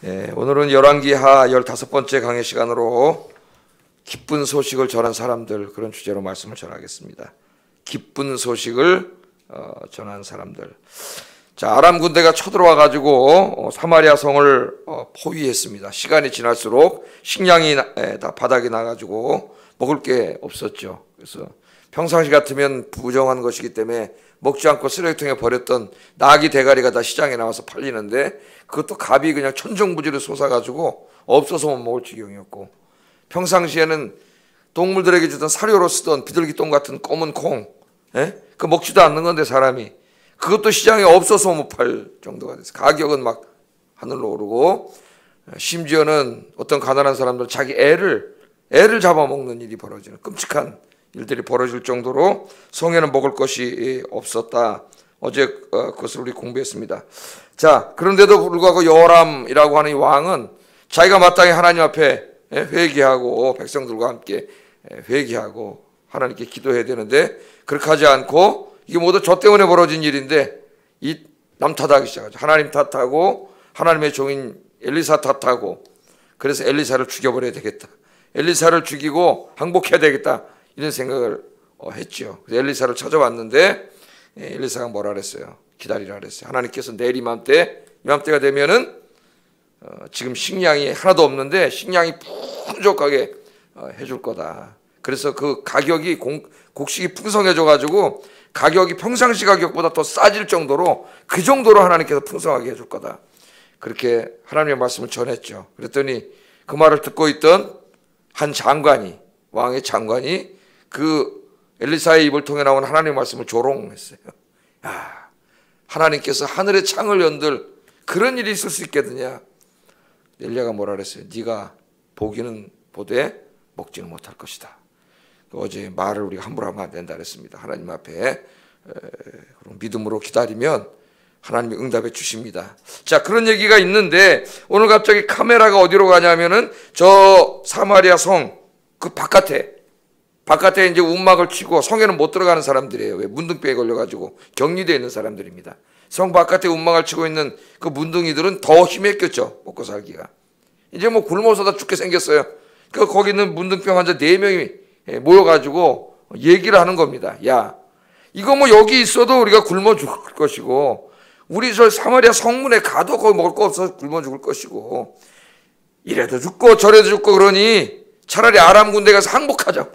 오늘은 열왕기하 15번째 강의 시간으로 기쁜 소식을 전한 사람들, 그런 주제로 말씀을 전하겠습니다. 기쁜 소식을 전한 사람들. 자, 아람 군대가 쳐들어와 가지고 사마리아 성을 포위했습니다. 시간이 지날수록 식량이 다 바닥에 나가지고 먹을 게 없었죠. 그래서 평상시 같으면 부정한 것이기 때문에 먹지 않고 쓰레기통에 버렸던 나귀 대가리가 다 시장에 나와서 팔리는데, 그것도 값이 그냥 천정부지를 솟아가지고 없어서 못 먹을 지경이었고, 평상시에는 동물들에게 주던 사료로 쓰던 비둘기똥 같은 검은 콩, 그 먹지도 않는 건데 사람이, 그것도 시장에 없어서 못 팔 정도가 됐어요. 가격은 막 하늘로 오르고, 심지어는 어떤 가난한 사람들 자기 애를 잡아먹는 일이 벌어지는 끔찍한 일들이 벌어질 정도로 성에는 먹을 것이 없었다. 어제 그것을 우리 공부했습니다. 자, 그런데도 불구하고 여호람이라고 하는 이 왕은 자기가 마땅히 하나님 앞에 회개하고 백성들과 함께 회개하고 하나님께 기도해야 되는데, 그렇게 하지 않고 이게 모두 저 때문에 벌어진 일인데 이 남 탓하기 시작하죠. 하나님 탓하고 하나님의 종인 엘리사 탓하고, 그래서 엘리사를 죽여버려야 되겠다, 엘리사를 죽이고 항복해야 되겠다, 이런 생각을 했죠. 그래서 엘리사를 찾아왔는데 엘리사가 뭐라 그랬어요? 기다리라 그랬어요. 하나님께서 내일 이맘때가 되면은 지금 식량이 하나도 없는데 식량이 풍족하게 해줄 거다. 그래서 그 가격이 곡식이 풍성해져 가지고 가격이 평상시 가격보다 더 싸질 정도로, 그 정도로 하나님께서 풍성하게 해줄 거다. 그렇게 하나님의 말씀을 전했죠. 그랬더니 그 말을 듣고 있던 한 장관이, 왕의 장관이 그 엘리사의 입을 통해 나온 하나님의 말씀을 조롱했어요. 야, 하나님께서 하늘의 창을 연들 그런 일이 있을 수 있겠느냐. 엘리야가 뭐라 그랬어요? 네가 보기는 보되 먹지는 못할 것이다. 어제 말을 우리가 함부로 하면 안 된다 그랬습니다. 하나님 앞에 믿음으로 기다리면 하나님이 응답해 주십니다. 자, 그런 얘기가 있는데 오늘 갑자기 카메라가 어디로 가냐면은 저 사마리아 성 그 바깥에 이제 움막을 치고, 성에는 못 들어가는 사람들이에요. 왜? 문둥병에 걸려가지고 격리되어 있는 사람들입니다. 성 바깥에 움막을 치고 있는 그 문둥이들은 더 힘했겠죠, 먹고 살기가. 이제 뭐 굶어서 다 죽게 생겼어요. 그 거기 있는 문둥병 환자 4명이 모여가지고 얘기를 하는 겁니다. 야, 이거 뭐 여기 있어도 우리가 굶어 죽을 것이고, 우리 저 사마리아 성문에 가도 거기 먹을 거 없어서 굶어 죽을 것이고, 이래도 죽고 저래도 죽고, 그러니 차라리 아람 군대 가서 항복하자.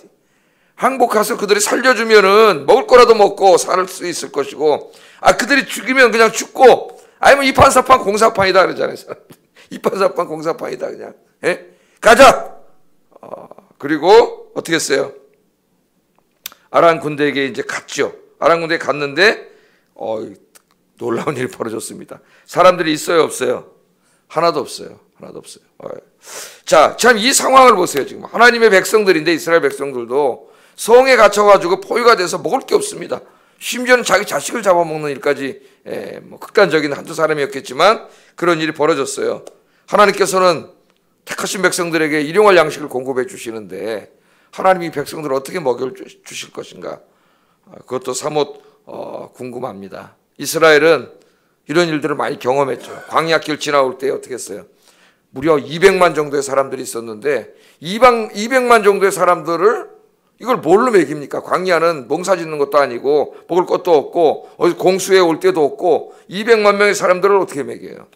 항복해서 그들이 살려주면은 먹을 거라도 먹고 살 수 있을 것이고, 그들이 죽이면 그냥 죽고, 아니면 이판사판 공사판이다 그러잖아요. 이판사판 공사판이다 그냥. 가자. 그리고 어떻게 했어요? 아람 군대에게 이제 갔죠. 아람 군대에 갔는데 놀라운 일이 벌어졌습니다. 사람들이 있어요, 없어요? 하나도 없어요. 자, 참 이 상황을 보세요. 지금 하나님의 백성들인데, 이스라엘 백성들도 성에 갇혀가지고 포위가 돼서 먹을 게 없습니다. 심지어는 자기 자식을 잡아먹는 일까지, 뭐 극단적인 한두 사람이었겠지만 그런 일이 벌어졌어요. 하나님께서는 택하신 백성들에게 일용할 양식을 공급해 주시는데 하나님이 백성들을 어떻게 먹여 주실 것인가, 그것도 사뭇 궁금합니다. 이스라엘은 이런 일들을 많이 경험했죠. 광야길 지나올 때 어떻게 했어요? 무려 200만 정도의 사람들이 있었는데 200만 정도의 사람들을 이걸 뭘로 먹입니까? 광야는 농사 짓는 것도 아니고 먹을 것도 없고 어디 공수해 올 때도 없고 200만 명의 사람들을 어떻게 먹여요?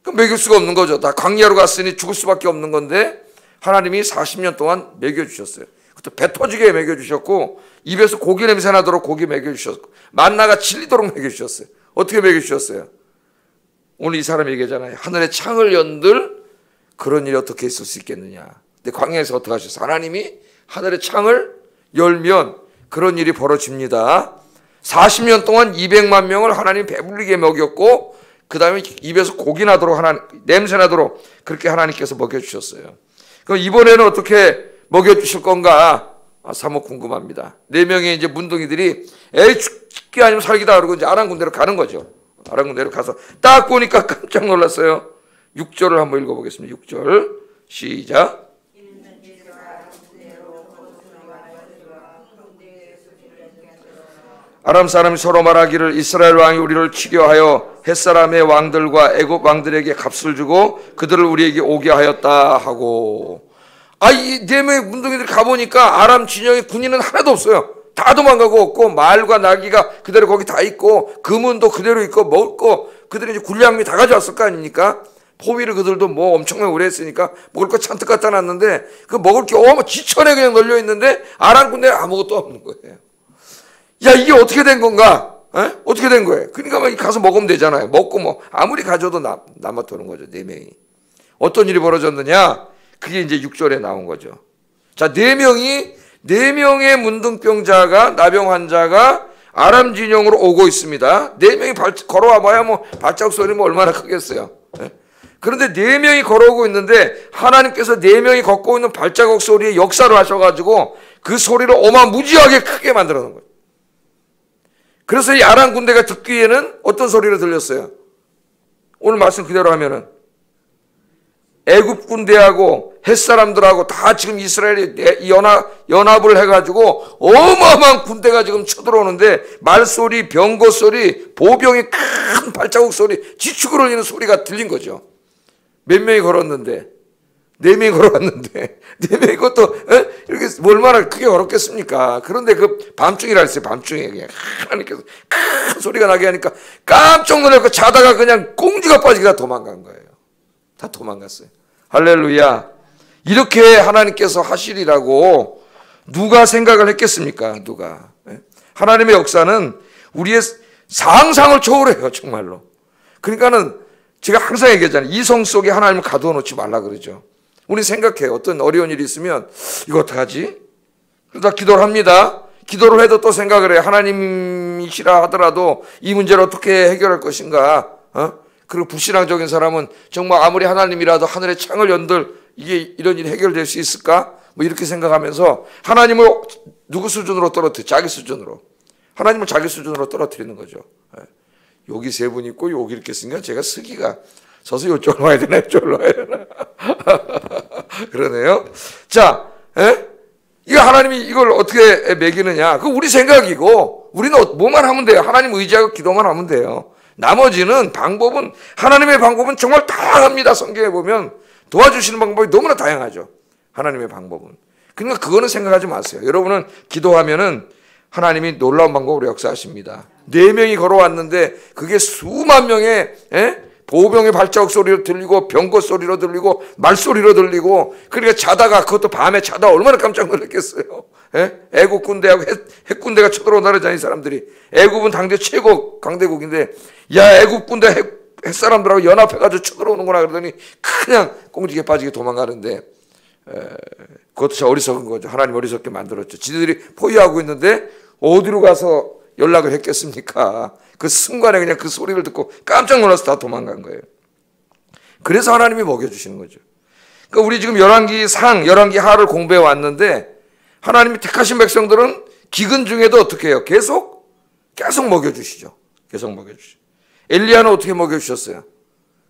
그럼 먹일 수가 없는 거죠. 다 광야로 갔으니 죽을 수밖에 없는 건데 하나님이 40년 동안 먹여주셨어요. 그것도 배 터지게 먹여주셨고, 입에서 고기 냄새 나도록 고기 먹여주셨고, 만나가 질리도록 먹여주셨어요. 어떻게 먹여주셨어요? 오늘 이 사람이 얘기하잖아요. 하늘의 창을 연들 그런 일이 어떻게 있을 수 있겠느냐. 근데 광야에서 어떻게 하셨어요? 하나님이 하늘의 창을 열면 그런 일이 벌어집니다. 40년 동안 200만 명을 하나님 배불리게 먹였고, 그 다음에 입에서 고기 나도록 냄새 나도록 그렇게 하나님께서 먹여주셨어요. 그럼 이번에는 어떻게 먹여주실 건가? 사뭇 궁금합니다. 4명의 이제 문둥이들이 죽기 아니면 살기다 그러고 이제 아람 군대로 가는 거죠. 아람 군대로 가서 딱 보니까 깜짝 놀랐어요. 6절을 한번 읽어보겠습니다. 6절 시작. 아람 사람이 서로 말하기를 이스라엘 왕이 우리를 치려 하여 햇사람의 왕들과 애굽 왕들에게 값을 주고 그들을 우리에게 오게 하였다 하고. 이 4명의 문둥이들이 가보니까 아람 진영의 군인은 하나도 없어요. 다 도망가고 없고 말과 나귀가 그대로 거기 다 있고 금은도 그대로 있고 먹을 거 그들이 이제 군량미 다 가져왔을 거 아닙니까? 포위를 그들도 뭐 엄청나게 오래 했으니까 먹을 거 잔뜩 갖다 놨는데 그 먹을 게 지천에 그냥 널려 있는데 아람 군대에 아무것도 없는 거예요. 야, 이게 어떻게 된 건가? 어떻게 된 거예요? 그러니까 막 가서 먹으면 되잖아요. 먹고 뭐 아무리 가져도 남아도는 거죠. 4명이. 어떤 일이 벌어졌느냐? 그게 이제 6절에 나온 거죠. 자, 4명의 문둥병자가, 나병 환자가 아람 진영으로 오고 있습니다. 4명이 걸어와 봐야 뭐 발자국 소리 뭐 얼마나 크겠어요. 그런데 4명이 걸어오고 있는데 하나님께서 4명이 걷고 있는 발자국 소리에 역사를 하셔가지고 그 소리를 어마무지하게 크게 만들어 놓은 거예요. 그래서 이 아람 군대가 듣기에는 어떤 소리를 들렸어요? 오늘 말씀 그대로 하면은 애굽 군대하고 햇사람들하고 다 지금 이스라엘이 연합을 해가지고 어마어마한 군대가 지금 쳐들어오는데 말소리, 병거 소리, 보병의 큰 발자국 소리, 지축을 울리는 소리가 들린 거죠. 몇 명이 걸었는데 4명이 걸어왔는데 4명이 그것도 이렇게 얼마나 크게 걸었겠습니까? 그런데 그 밤중이라 했어요. 밤중에 그냥 하나님께서 큰 소리가 나게 하니까 깜짝 놀라고 자다가 그냥 꽁지가 빠지게 다 도망간 거예요. 다 도망갔어요. 할렐루야. 이렇게 하나님께서 하시리라고 누가 생각을 했겠습니까? 누가. 하나님의 역사는 우리의 상상을 초월해요. 정말로. 그러니까는 제가 항상 얘기하잖아요. 이성 속에 하나님을 가두어 놓지 말라 그러죠. 우리 생각해요. 어떤 어려운 일이 있으면 이거 어떡하지? 그러다 기도를 합니다. 기도를 해도 또 생각을 해요. 하나님이시라 하더라도 이 문제를 어떻게 해결할 것인가? 그리고 불신앙적인 사람은 정말 아무리 하나님이라도 하늘의 창을 연들 이게 이런 일이 해결될 수 있을까? 뭐 이렇게 생각하면서 하나님을 누구 수준으로 떨어뜨려? 자기 수준으로. 하나님을 자기 수준으로 떨어뜨리는 거죠. 여기 3분 있고 여기 이렇게 있으니까 제가 서기가 서서 이쪽으로 와야 되나 이쪽으로 와야 되나 그러네요. 자, 이거 하나님이 이걸 어떻게 매기느냐? 그 우리 생각이고 우리는 뭐만 하면 돼요. 하나님 의지하고 기도만 하면 돼요. 나머지는 방법은 하나님의 방법은 정말 다양합니다. 성경에 보면 도와주시는 방법이 너무나 다양하죠. 하나님의 방법은. 그러니까 그거는 생각하지 마세요. 여러분은 기도하면은 하나님이 놀라운 방법으로 역사하십니다. 4명이 걸어왔는데 그게 수만 명의 보병의 발자국 소리로 들리고 병거 소리로 들리고 말소리로 들리고 그러니까 자다가 그것도 밤에 자다 얼마나 깜짝 놀랐겠어요. 애국 군대하고 핵 군대가 쳐들어온다 그러잖아요. 이 사람들이. 애국은 당대 최고 강대국인데 야 애국 군대 핵 사람들하고 연합해가지고 쳐들어오는구나 그러더니 그냥 꽁지게 빠지게 도망가는데 그것도 참 어리석은 거죠. 하나님 어리석게 만들었죠. 지들이 포위하고 있는데 어디로 가서 연락을 했겠습니까? 그 순간에 그냥 그 소리를 듣고 깜짝 놀라서 다 도망간 거예요. 그래서 하나님이 먹여주시는 거죠. 그러니까 우리 지금 열왕기 상, 열왕기 하를 공부해 왔는데 하나님이 택하신 백성들은 기근 중에도 어떻게 해요? 계속 먹여주시죠. 계속 먹여주시죠. 엘리야는 어떻게 먹여주셨어요?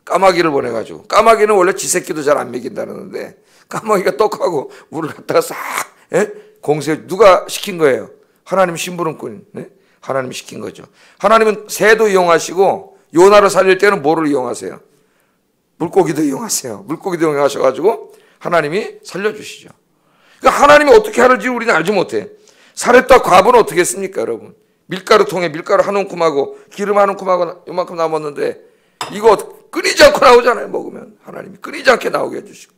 까마귀를 보내가지고. 까마귀는 원래 지 새끼도 잘 안 먹인다는데 까마귀가 떡하고 물을 갖다가 싹 공세 누가 시킨 거예요? 하나님 심부름꾼. 하나님이 시킨 거죠. 하나님은 새도 이용하시고 요나를 살릴 때는 뭐를 이용하세요? 물고기도 이용하세요. 물고기도 이용하셔가지고 하나님이 살려주시죠. 그러니까 하나님이 어떻게 하는지 우리는 알지 못해. 사렙과 과부는 어떻게 했습니까, 여러분? 밀가루 통에 밀가루 한 움큼하고 기름 한 움큼하고 요만큼 남았는데 이거 끊이지 않고 나오잖아요. 먹으면 하나님이 끊이지 않게 나오게 해주시고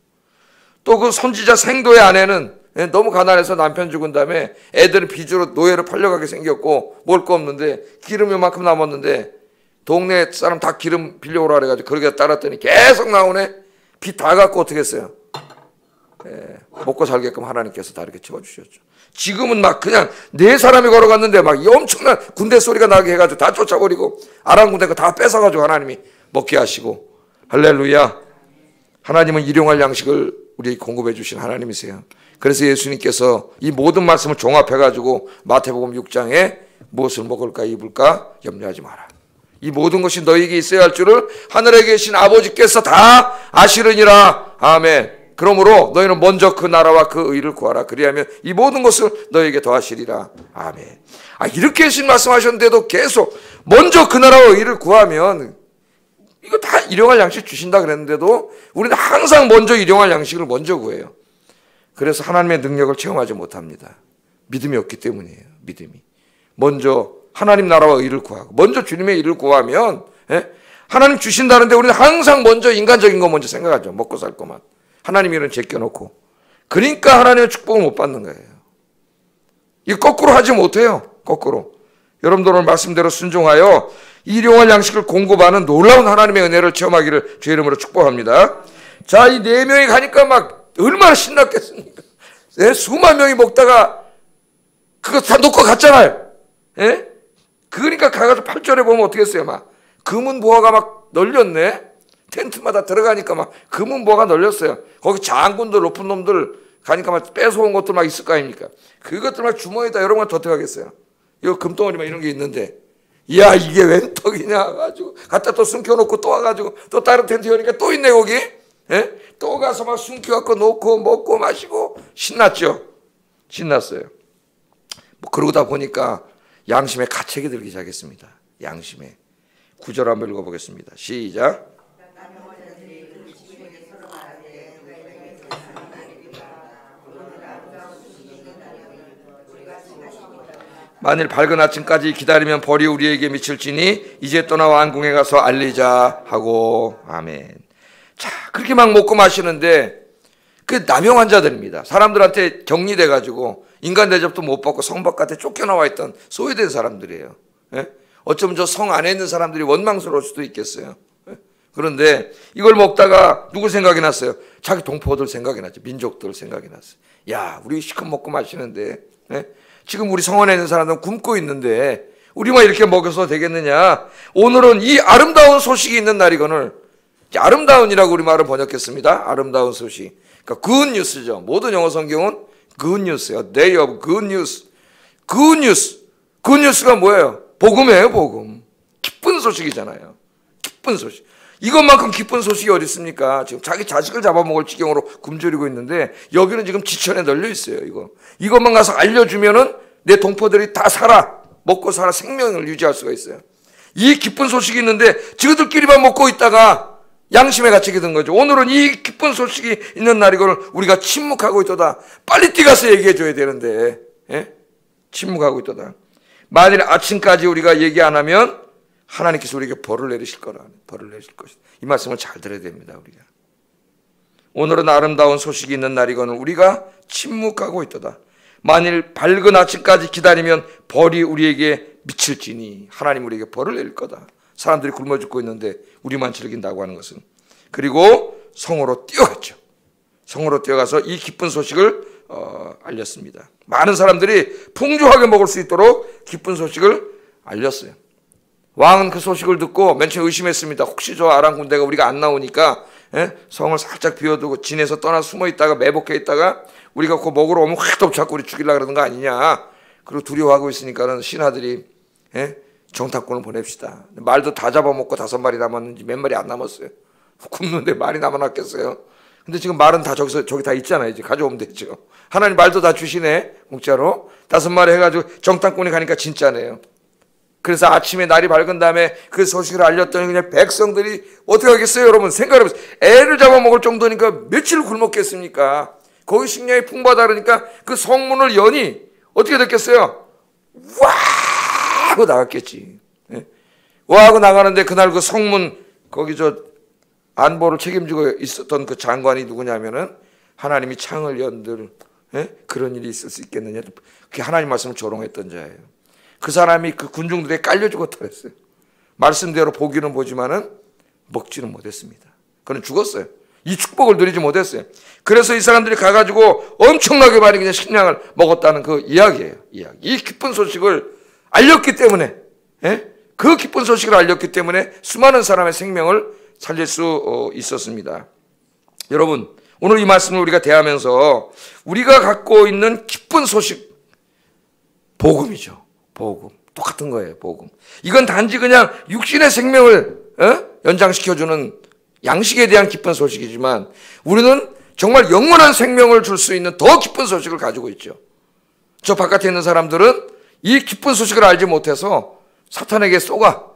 또 그 선지자 생도의 아내는 너무 가난해서 남편 죽은 다음에 애들은 빚으로 노예로 팔려가게 생겼고 먹을 거 없는데 기름 요만큼 남았는데 동네 사람 다 기름 빌려오라 그래가지고 그렇게 따랐더니 계속 나오네. 빚 다 갖고 어떻게 했어요? 먹고 살게끔 하나님께서 다 이렇게 채워주셨죠. 지금은 막 그냥 4사람이 걸어갔는데 막 이 엄청난 군대 소리가 나게 해가지고 다 쫓아버리고 아람 군대가 다 뺏어가지고 하나님이 먹게 하시고 할렐루야. 하나님은 일용할 양식을 우리에게 공급해 주신 하나님이세요. 그래서 예수님께서 이 모든 말씀을 종합해가지고 마태복음 6장에 무엇을 먹을까 입을까 염려하지 마라. 이 모든 것이 너희에게 있어야 할 줄을 하늘에 계신 아버지께서 다 아시느니라. 아멘. 그러므로 너희는 먼저 그 나라와 그 의를 구하라. 그리하면 이 모든 것을 너희에게 더하시리라. 아멘. 이렇게 예수님 말씀하셨는데도 계속 먼저 그 나라와 의를 구하면 이거 다 일용할 양식 주신다 그랬는데도 우리는 항상 먼저 일용할 양식을 먼저 구해요. 그래서 하나님의 능력을 체험하지 못합니다. 믿음이 없기 때문이에요. 믿음이. 먼저 하나님 나라와 의를 구하고 먼저 주님의 일을 구하면 하나님 주신다는데 우리는 항상 먼저 인간적인 거 먼저 생각하죠. 먹고 살 것만. 하나님 일은 제껴놓고. 그러니까 하나님의 축복을 못 받는 거예요. 이거 거꾸로 하지 못해요. 거꾸로. 여러분들 오늘 말씀대로 순종하여 일용할 양식을 공급하는 놀라운 하나님의 은혜를 체험하기를 주의 이름으로 축복합니다. 자, 이 4명이 가니까 막 얼마나 신났겠습니까? 수만 명이 먹다가 그거 다 놓고 갔잖아요. 그러니까 가가지고 8절에 보면 어떻게 했어요? 막 금은 보화가 막 널렸네. 텐트마다 들어가니까 막 금은 보화가 널렸어요. 거기 장군들 높은 놈들 가니까 막 뺏어온 것들 막 있을 거 아닙니까? 그것들 막 주머니에다 여러 번 더 들어가겠어요. 이거 금덩어리 막 이런 게 있는데, 야 이게 웬 떡이냐 가지고 갖다 또 숨겨놓고 또 와가지고 또 다른 텐트 여니까 또 있네 거기. 또 가서 막 숨겨갖고 놓고 먹고 마시고 신났죠. 신났어요. 뭐 그러다 보니까 양심의 가책이 들기 시작했습니다. 양심에. 9절 한번 읽어보겠습니다. 시작. 만일 밝은 아침까지 기다리면 벌이 우리에게 미칠지니 이제 떠나 왕궁에 가서 알리자 하고. 아멘. 자, 그렇게 막 먹고 마시는데 그 남용 환자들입니다. 사람들한테 격리돼가지고 인간 대접도 못 받고 성 바깥에 쫓겨나와 있던 소외된 사람들이에요. 어쩌면 저 성 안에 있는 사람들이 원망스러울 수도 있겠어요. 그런데 이걸 먹다가 누구 생각이 났어요? 자기 동포들 생각이 났죠. 민족들 생각이 났어요. 야, 우리 시컷 먹고 마시는데 지금 우리 성원에 있는 사람들은 굶고 있는데 우리만 이렇게 먹여서 되겠느냐. 오늘은 이 아름다운 소식이 있는 날이거늘. 아름다운이라고 우리 말을 번역했습니다. 아름다운 소식. 그러니까 good news죠. 모든 영어 성경은 good news예요. Day of good news. good news. good news가 뭐예요? 복음이에요. 복음. 기쁜 소식이잖아요. 기쁜 소식. 이것만큼 기쁜 소식이 어디 있습니까? 지금 자기 자식을 잡아먹을 지경으로 굶주리고 있는데 여기는 지금 지천에 널려 있어요. 이것만 가서 알려주면은 내 동포들이 다 살아. 먹고 살아 생명을 유지할 수가 있어요. 이 기쁜 소식이 있는데 지그들끼리만 먹고 있다가 양심의 가책이 든 거죠. 오늘은 이 기쁜 소식이 있는 날이걸 우리가 침묵하고 있도다. 빨리 뛰가서 얘기해 줘야 되는데 침묵하고 있도다. 만일 아침까지 우리가 얘기 안 하면 하나님께서 우리에게 벌을 내리실 거라. 벌을 내리실 것이다. 이 말씀을 잘 들어야 됩니다. 우리가. 오늘은 아름다운 소식이 있는 날이거늘 우리가 침묵하고 있도다. 만일 밝은 아침까지 기다리면 벌이 우리에게 미칠지니 하나님 우리에게 벌을 내릴 거다. 사람들이 굶어 죽고 있는데 우리만 즐긴다고 하는 것은. 그리고 성으로 뛰어갔죠. 성으로 뛰어가서 이 기쁜 소식을 알렸습니다. 많은 사람들이 풍족하게 먹을 수 있도록 기쁜 소식을 알렸어요. 왕은 그 소식을 듣고 맨 처음에 의심했습니다. 혹시 저 아람 군대가 우리가 안 나오니까 성을 살짝 비워두고 진에서 떠나 숨어 있다가 매복해 있다가 우리가 그 먹으러 오면 확 덮잡고 우리 죽이려고 그러는 거 아니냐. 그리고 두려워하고 있으니까는 신하들이 정탐꾼을 보냅시다. 말도 다 잡아먹고 5마리 남았는지 몇 마리 안 남았어요. 굶는데 말이 남아났겠어요. 근데 지금 말은 다 저기 다 있잖아요. 이제 가져오면 되죠. 하나님 말도 다 주시네. 공짜로 5마리 해가지고 정탐꾼이 가니까 진짜네요. 그래서 아침에 날이 밝은 다음에 그 소식을 알렸더니 그냥 백성들이 어떻게 하겠어요? 여러분 생각해보세요. 애를 잡아먹을 정도니까 며칠 굶었겠습니까? 거기 식량이 풍부하다 그러니까 그 성문을 여니 어떻게 됐겠어요? 와 하고 나갔겠지. 와 하고 나가는데 그날 그 성문 거기 저 안보를 책임지고 있었던 그 장관이 누구냐면은 하나님이 창을 연들 그런 일이 있을 수 있겠느냐. 그게 하나님 말씀을 조롱했던 자예요. 그 사람이 그 군중들에 깔려 죽었다 그랬어요. 말씀대로 보기는 보지만은 먹지는 못했습니다. 그는 죽었어요. 이 축복을 누리지 못했어요. 그래서 이 사람들이 가가지고 엄청나게 많이 그냥 식량을 먹었다는 그 이야기예요. 이야기. 이 기쁜 소식을 알렸기 때문에, 그 기쁜 소식을 알렸기 때문에 수많은 사람의 생명을 살릴 수 있었습니다. 여러분, 오늘 이 말씀을 우리가 대하면서 우리가 갖고 있는 기쁜 소식, 복음이죠. 복음. 똑같은 거예요. 복음. 이건 단지 그냥 육신의 생명을 연장시켜주는 양식에 대한 기쁜 소식이지만 우리는 정말 영원한 생명을 줄 수 있는 더 기쁜 소식을 가지고 있죠. 저 바깥에 있는 사람들은 이 기쁜 소식을 알지 못해서 사탄에게 속아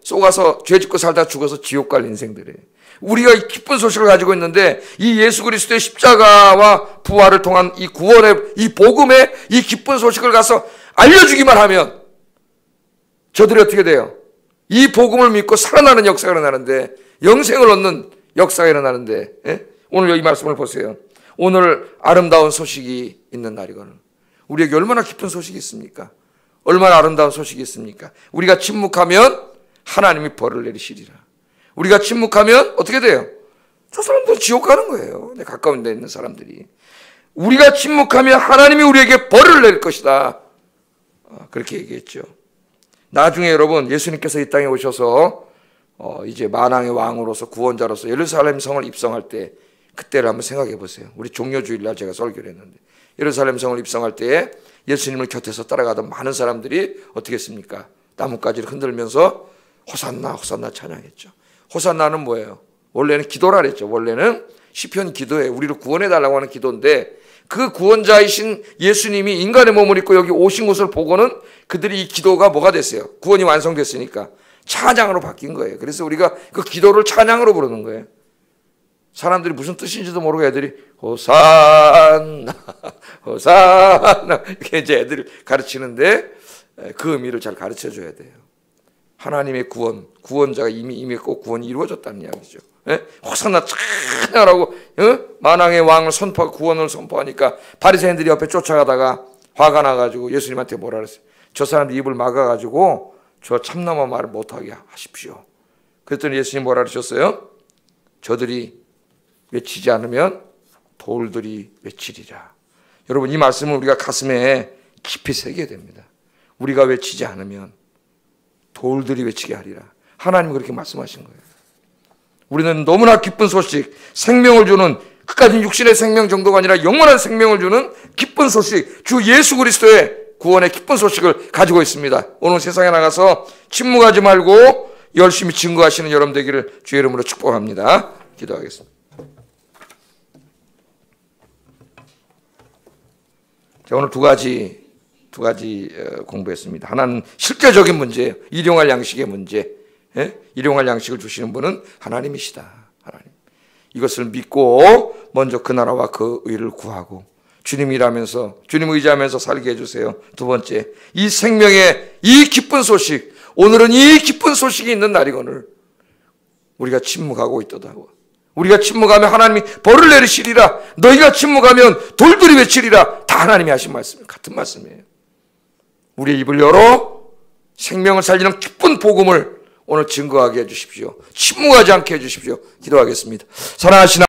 쏘가서 죄 짓고 살다 죽어서 지옥 갈 인생들이에요. 우리가 이 기쁜 소식을 가지고 있는데 이 예수 그리스도의 십자가와 부활을 통한 이 구원의 이 복음의 이 기쁜 소식을 가서 알려주기만 하면 저들이 어떻게 돼요? 이 복음을 믿고 살아나는 역사가 일어나는데, 영생을 얻는 역사가 일어나는데, 오늘 이 말씀을 보세요. 오늘 아름다운 소식이 있는 날이거든요. 우리에게 얼마나 기쁜 소식이 있습니까? 얼마나 아름다운 소식이 있습니까? 우리가 침묵하면 하나님이 벌을 내리시리라. 우리가 침묵하면 어떻게 돼요? 저 사람들은 지옥 가는 거예요. 내 가까운 데 있는 사람들이. 우리가 침묵하면 하나님이 우리에게 벌을 내릴 것이다. 그렇게 얘기했죠. 나중에 여러분, 예수님께서 이 땅에 오셔서 이제 만왕의 왕으로서 구원자로서 예루살렘 성을 입성할 때, 그때를 한번 생각해 보세요. 우리 종료주일날 제가 설교를 했는데, 예루살렘 성을 입성할 때 예수님을 곁에서 따라가던 많은 사람들이 어떻게 했습니까? 나뭇가지를 흔들면서 호산나 호산나 찬양했죠. 호산나는 뭐예요? 원래는 기도라 그랬죠. 원래는 시편 기도에 우리를 구원해 달라고 하는 기도인데, 그 구원자이신 예수님이 인간의 몸을 입고 여기 오신 것을 보고는 그들이 이 기도가 뭐가 됐어요? 구원이 완성됐으니까 찬양으로 바뀐 거예요. 그래서 우리가 그 기도를 찬양으로 부르는 거예요. 사람들이 무슨 뜻인지도 모르고 애들이 호산나 호산나 이렇게 이제 애들 가르치는데, 그 의미를 잘 가르쳐 줘야 돼요. 하나님의 구원, 구원자가 이미 임했고 구원이 이루어졌다는 이야기죠. 호산나 찬양하라고 만왕의 왕을 선포하고 구원을 선포하니까 바리새인들이 옆에 쫓아가다가 화가 나가지고 예수님한테 뭐라 그랬어요? 저 사람들 입을 막아가지고 저 참나무 말을 못하게 하십시오. 그랬더니 예수님 뭐라 그러셨어요? 저들이 외치지 않으면 돌들이 외치리라. 여러분, 이 말씀을 우리가 가슴에 깊이 새겨야 됩니다. 우리가 외치지 않으면 돌들이 외치게 하리라. 하나님이 그렇게 말씀하신 거예요. 우리는 너무나 기쁜 소식, 생명을 주는, 그까지 육신의 생명 정도가 아니라 영원한 생명을 주는 기쁜 소식, 주 예수 그리스도의 구원의 기쁜 소식을 가지고 있습니다. 오늘 세상에 나가서 침묵하지 말고 열심히 증거하시는 여러분 되기를 주의 이름으로 축복합니다. 기도하겠습니다. 자, 오늘 두 가지 공부했습니다. 하나는 실제적인 문제예요. 일용할 양식의 문제. 일용할 양식을 주시는 분은 하나님이시다. 하나님. 이것을 믿고 먼저 그 나라와 그 의를 구하고 주님 일하면서, 주님 의지하면서 살게 해주세요. 두 번째, 이 생명의 이 기쁜 소식, 오늘은 이 기쁜 소식이 있는 날이거늘 우리가 침묵하고 있도다고. 우리가 침묵하면 하나님이 벌을 내리시리라. 너희가 침묵하면 돌들이 외치리라. 다 하나님이 하신 말씀이에요. 같은 말씀이에요. 우리의 입을 열어 생명을 살리는 기쁜 복음을 오늘 증거하게 해주십시오. 침묵하지 않게 해주십시오. 기도하겠습니다. 사랑하시는